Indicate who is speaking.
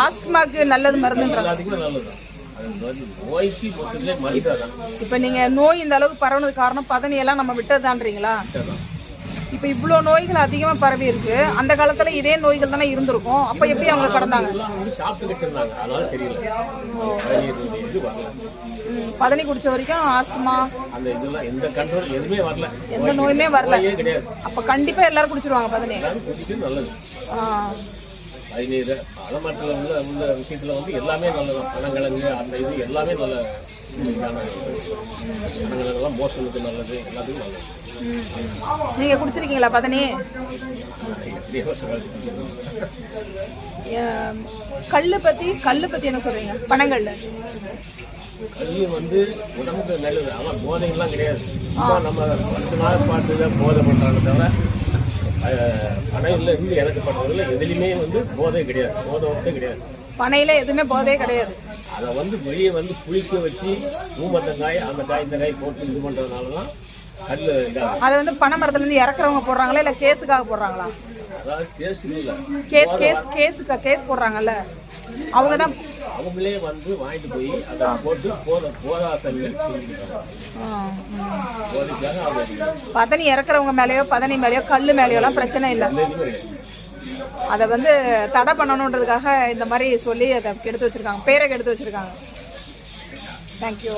Speaker 1: ஆஸ்துமாக்கு நல்லது மருந்துன்றாங்க.
Speaker 2: எல்லாத்துக்குமே நல்லதுதான். அது நோய்க்கு மொத்தத்திலே மருந்துதான்.
Speaker 1: இப்போ நீங்கள் நோய் இந்த அளவுக்கு பரவுனதுக்கு காரணம் பதனியெல்லாம் நம்ம விட்டதுதான்றீங்களா? இப்போ இவ்வளோ நோய்கள் அதிகமாக பரவி இருக்கு. அந்த காலத்தில் இதே நோய்கள் தானே இருந்திருக்கும். அப்போ எப்படி அவங்க கடந்தாங்க?
Speaker 2: சாப்பிட்டுக்கிட்டு இருந்தாங்க, அதனால தெரியல.
Speaker 1: பதனி குடிச்ச வரைக்கும் ஆஸ்துமா
Speaker 2: அந்த இதெல்லாம் எந்த கண்ட்ரோல் எதுவுமே வரல,
Speaker 1: எந்த நோயுமே வரல
Speaker 2: கிடையாது.
Speaker 1: அப்போ கண்டிப்பாக எல்லாரும் குடிச்சிருவாங்க பதனி.
Speaker 2: நல்லது. பதினீர் பழமரத்தில் உள்ள விஷயத்தில் வந்து எல்லாமே நல்லதான். பனங்கிழங்கு அந்த இது எல்லாமே நல்ல பனங்கிழங்கெல்லாம் மோஷனுக்கு நல்லது, எல்லாத்துக்கும் நல்லது.
Speaker 1: நீங்கள் குடிச்சிருக்கீங்களா பதனி? கல்லு பற்றி என்ன சொல்கிறீங்க? பனங்கல்
Speaker 2: கல் வந்து உடம்புக்கு நல்லது, ஆனால் போதைகள்லாம் கிடையாது. நம்ம மனுஷனாக பார்த்து போதை பண்ணுறாங்க தவிர பனையில் இருந்து எனக்கு பண்ணுறதுல எதுலையுமே வந்து போதை கிடையாது, போதை வசதே கிடையாது.
Speaker 1: பனையில் எதுவுமே போதையே கிடையாது.
Speaker 2: அதை வந்து வெளியே வந்து புளிக்க வச்சு ஊமத்தங்காய் அந்த காய் இந்த காய் போட்டு இது பண்ணுறதுனால தான் கல் இதாகும்.
Speaker 1: அதை வந்து பனை மரத்துலேருந்து இறக்குறவங்க போடுறாங்களா இல்லை கேஸுக்காக போடுறாங்களா?
Speaker 2: அதாவது டேஸ்ட் இல்லை,
Speaker 1: கேஸ் போடுறாங்கல்ல அவங்க தான்.
Speaker 2: அவங்களே வந்து வாங்கிட்டு போய் அதை போட்டு போதாசங்கள்
Speaker 1: பதனி இறக்குறவங்க மேலேயோ பதனி மேலேயோ கல் மேலேயோலாம் பிரச்சனை இல்லை. அதை வந்து தடை பண்ணணுன்றதுக்காக இந்த மாதிரி சொல்லி அதை கெடுத்து வச்சுருக்காங்க, பேரை கெடுத்து வச்சுருக்காங்க. தேங்க்யூ.